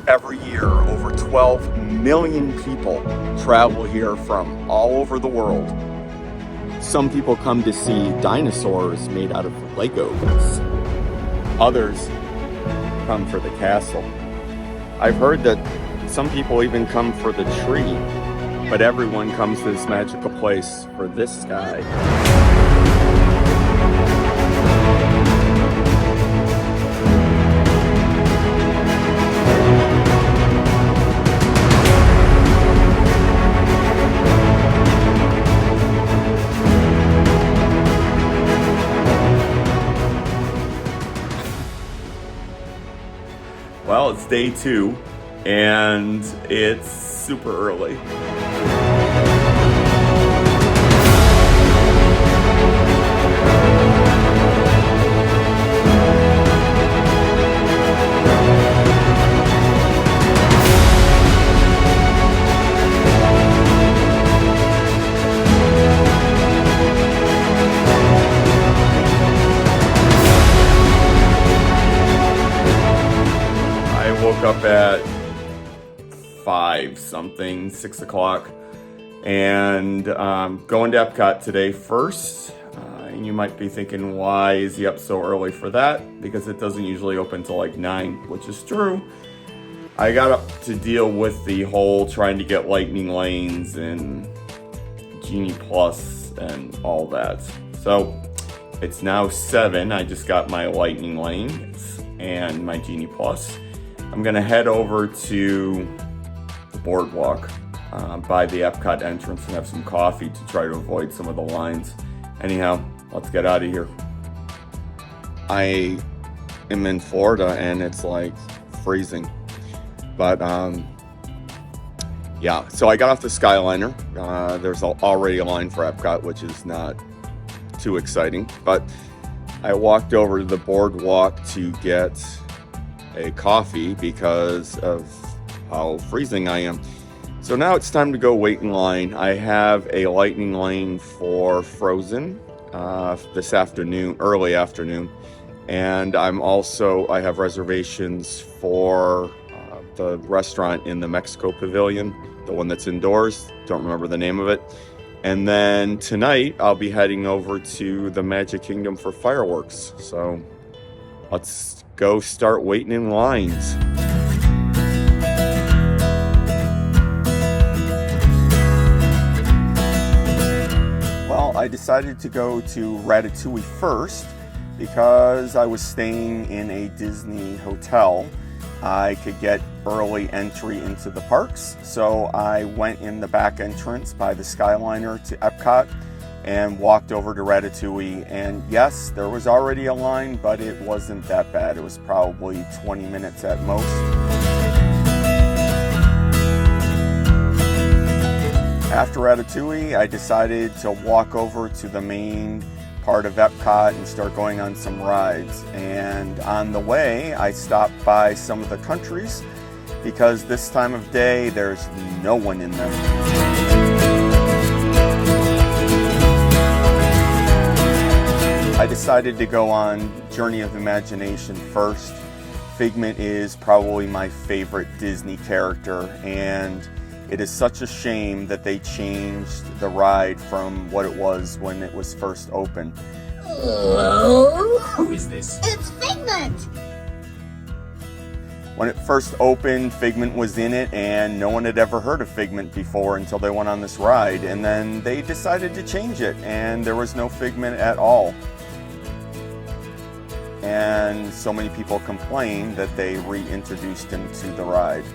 Every year, over 12 million people travel here from all over the world. Some people come to see dinosaurs made out of Legos. Others come for the castle. I've heard that some people even come for the tree, but everyone comes to this magical place for this guy. Well, it's day 2, and it's super early. Woke up at 6 o'clock, and going to EPCOT today first. And you might be thinking, why is he up so early for that? Because it doesn't usually open till like 9, which is true. I got up to deal with the whole trying to get lightning lanes and Genie Plus and all that. So it's now 7. I just got my lightning lanes and my Genie Plus. I'm gonna head over to the Boardwalk by the EPCOT entrance and have some coffee to try to avoid some of the lines. Anyhow, let's get out of here. I am in Florida and it's like freezing, but yeah, so I got off the Skyliner. There's already a line for EPCOT, which is not too exciting, but I walked over to the Boardwalk to get a coffee because of how freezing I am. So now it's time to go wait in line. I have a lightning lane for Frozen this afternoon, early afternoon, and I have reservations for the restaurant in the Mexico Pavilion, the one that's indoors. Don't remember the name of it. And then tonight I'll be heading over to the MagicKingdom for fireworks. So let's go start waiting in lines. Well, I decided to go to Ratatouille first because I was staying in a Disney hotel. I could get early entry into the parks, so I went in the back entrance by the Skyliner to EPCOT and walked over to Ratatouille, and yes, there was already a line, but it wasn't that bad. It was probably 20 minutes at most. After Ratatouille, I decided to walk over to the main part of EPCOT and start going on some rides. And on the way, I stopped by some of the countries because this time of day, there's no one in them. I decided to go on Journey of Imagination first. Figment is probably my favorite Disney character, and it is such a shame that they changed the ride from what it was when it was first opened. Hello? Who is this? It's Figment! When it first opened, Figment was in it, and no one had ever heard of Figment before until they went on this ride. And then they decided to change it, and there was no Figment at all. And so many people complained that they reintroduced him to the ride.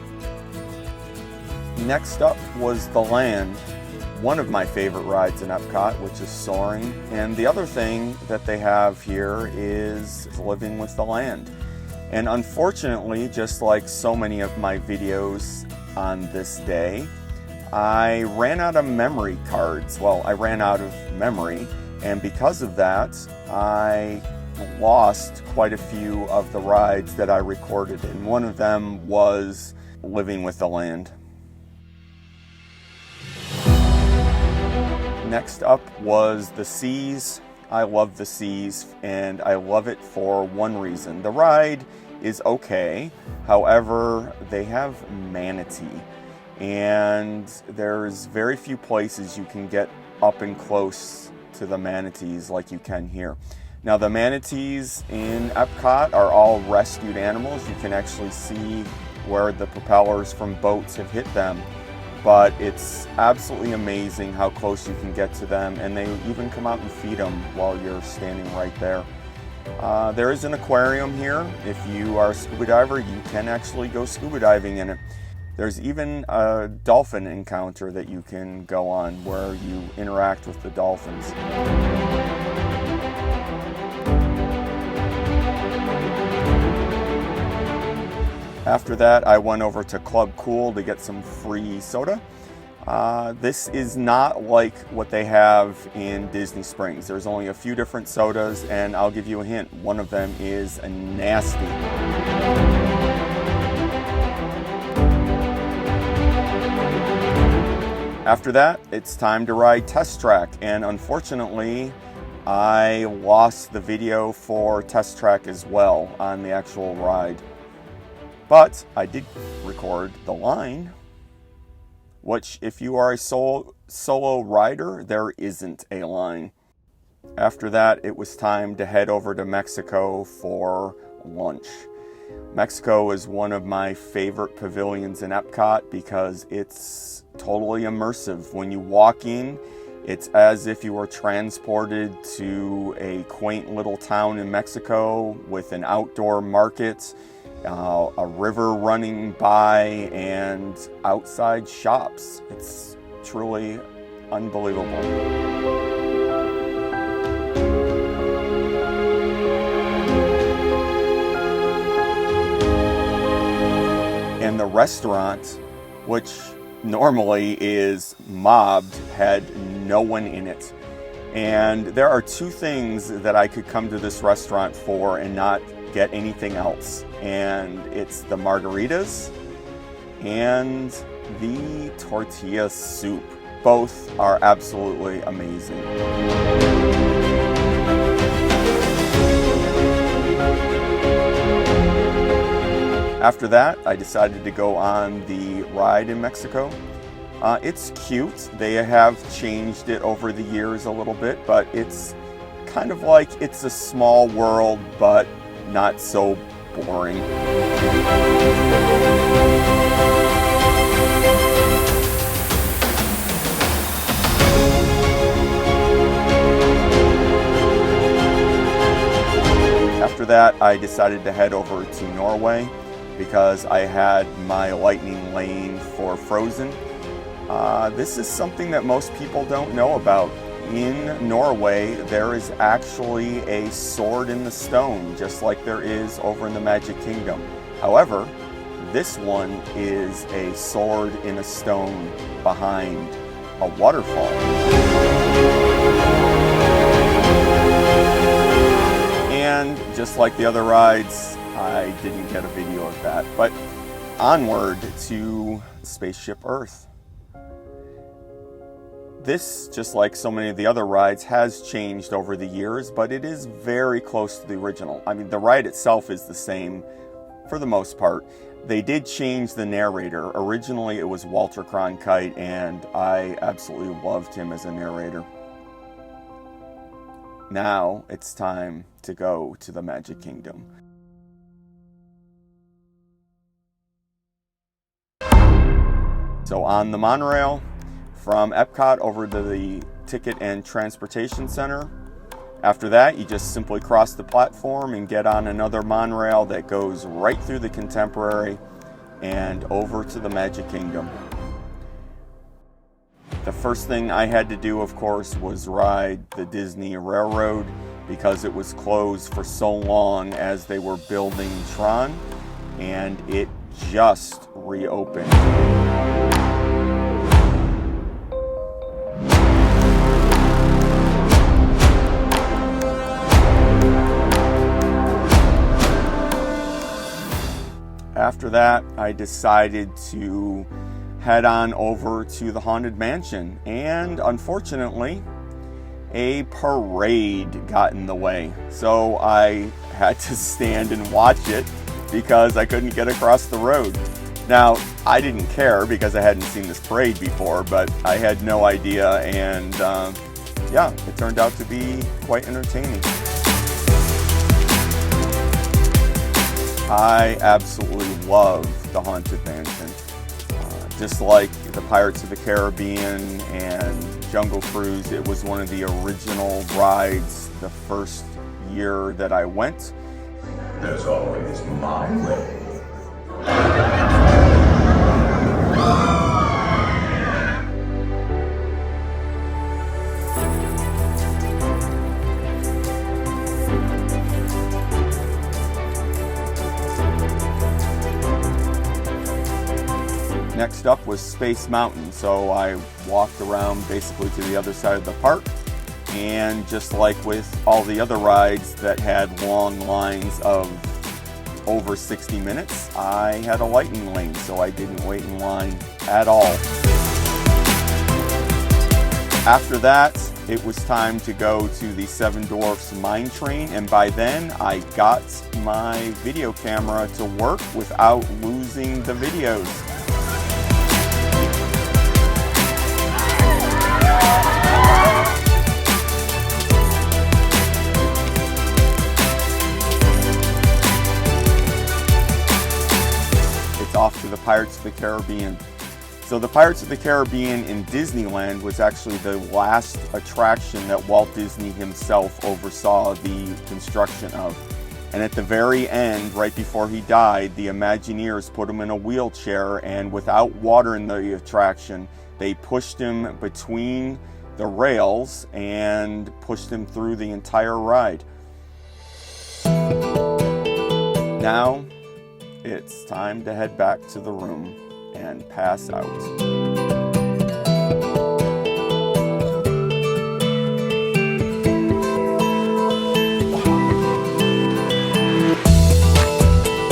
Next up was The Land, one of my favorite rides in EPCOT, which is Soaring. And the other thing that they have here is Living with the Land. And unfortunately, just like so many of my videos on this day, I ran out of memory cards. Well, I ran out of memory, and because of that, I lost quite a few of the rides that I recorded, and one of them was Living with the Land. Next up was The Seas. I love the seas, and I love it for one reason. The ride is okay, however, they have manatee, and there's very few places you can get up and close to the manatees like you can here. Now, the manatees in EPCOT are all rescued animals. You can actually see where the propellers from boats have hit them, but it's absolutely amazing how close you can get to them, and they even come out and feed them while you're standing right there. There is an aquarium here. If you are a scuba diver, you can actually go scuba diving in it. There's even a dolphin encounter that you can go on where you interact with the dolphins. After that, I went over to Club Cool to get some free soda. This is not like what they have in Disney Springs. There's only a few different sodas, and I'll give you a hint. One of them is nasty. After that, it's time to ride Test Track, and unfortunately, I lost the video for Test Track as well on the actual ride. But I did record the line, which if you are a solo rider, there isn't a line. After that, it was time to head over to Mexico for lunch. Mexico is one of my favorite pavilions in EPCOT because it's totally immersive. When you walk in, it's as if you were transported to a quaint little town in Mexico with an outdoor market, a river running by, and outside shops. It's truly unbelievable. And the restaurant, which normally is mobbed, had no one in it. And there are two things that I could come to this restaurant for and not get anything else. And it's the margaritas and the tortilla soup. Both are absolutely amazing. After that, I decided to go on the ride in Mexico. It's cute. They have changed it over the years a little bit, but it's kind of like It's a Small World, but not so boring. After that, I decided to head over to Norway because I had my lightning lane for Frozen. This is something that most people don't know about. In Norway, there is actually a sword in the stone, just like there is over in the Magic Kingdom. However, this one is a sword in a stone behind a waterfall. And just like the other rides, I didn't get a video of that. But onward to Spaceship Earth. This, just like so many of the other rides, has changed over the years, but it is very close to the original. I mean, the ride itself is the same for the most part. They did change the narrator. Originally, it was Walter Cronkite, and I absolutely loved him as a narrator. Now, it's time to go to the Magic Kingdom. So on the monorail, from EPCOT over to the Ticket and Transportation Center. After that, you just simply cross the platform and get on another monorail that goes right through the Contemporary and over to the Magic Kingdom. The first thing I had to do, of course, was ride the Disney Railroad because it was closed for so long as they were building Tron, and it just reopened. After that, I decided to head on over to the Haunted Mansion, and unfortunately, a parade got in the way. So I had to stand and watch it because I couldn't get across the road. Now, I didn't care because I hadn't seen this parade before, but I had no idea, and yeah, it turned out to be quite entertaining. I absolutely love the Haunted Mansion. Just like the Pirates of the Caribbean and Jungle Cruise, it was one of the original rides the first year that I went. There's always my way. Next up was Space Mountain, so I walked around basically to the other side of the park, and just like with all the other rides that had long lines of over 60 minutes, I had a lightning lane, so I didn't wait in line at all. After that, it was time to go to the Seven Dwarfs Mine Train, and by then I got my video camera to work without losing the videos. Off to the Pirates of the Caribbean. So the Pirates of the Caribbean in Disneyland was actually the last attraction that Walt Disney himself oversaw the construction of. And at the very end, right before he died, the Imagineers put him in a wheelchair, and without water in the attraction, they pushed him between the rails and pushed him through the entire ride. Now, it's time to head back to the room and pass out.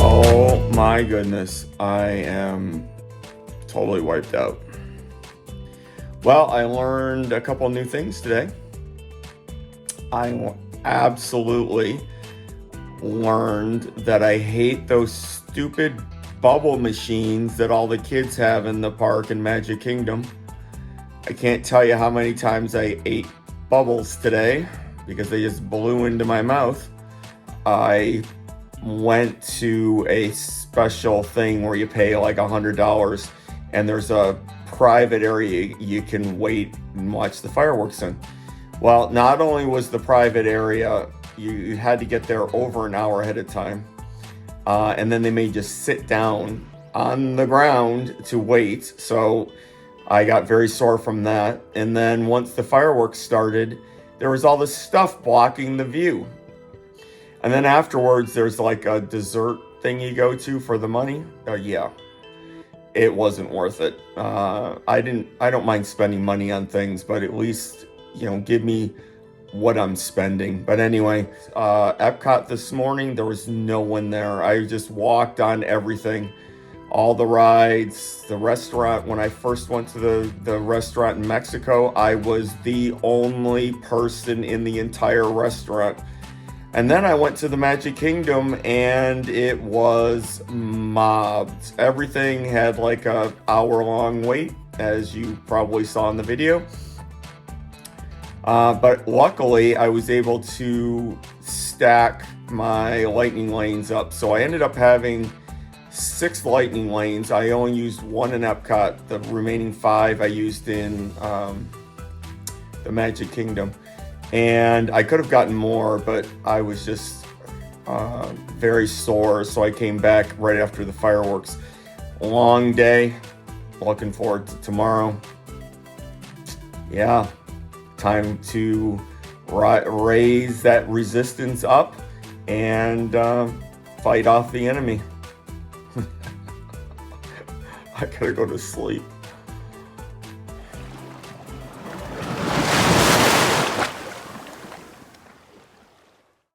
Oh my goodness, I am totally wiped out. Well, I learned a couple new things today. I absolutely learned that I hate those stupid bubble machines that all the kids have in the park in Magic Kingdom. I can't tell you how many times I ate bubbles today because they just blew into my mouth. I went to a special thing where you pay like $100 and there's a private area you can wait and watch the fireworks in. Well, not only was the private area, you had to get there over an hour ahead of time. And then they made you sit down on the ground to wait. So I got very sore from that. And then once the fireworks started, there was all this stuff blocking the view. And then afterwards, there's like a dessert thing you go to for the money. Yeah, it wasn't worth it. I don't mind spending money on things, but at least, give me what I'm spending. But anyway, EPCOT this morning, there was no one there. I just walked on everything, all the rides, the restaurant. When I first went to the restaurant in Mexico, I was the only person in the entire restaurant. And then I went to the Magic Kingdom and it was mobbed. Everything had like a hour-long wait, as you probably saw in the video. But luckily, I was able to stack my lightning lanes up. So I ended up having 6 lightning lanes. I only used 1 in EPCOT. The remaining 5 I used in the Magic Kingdom. And I could have gotten more, but I was just very sore. So I came back right after the fireworks. Long day. Looking forward to tomorrow. Yeah. Time to raise that resistance up and fight off the enemy. I gotta go to sleep.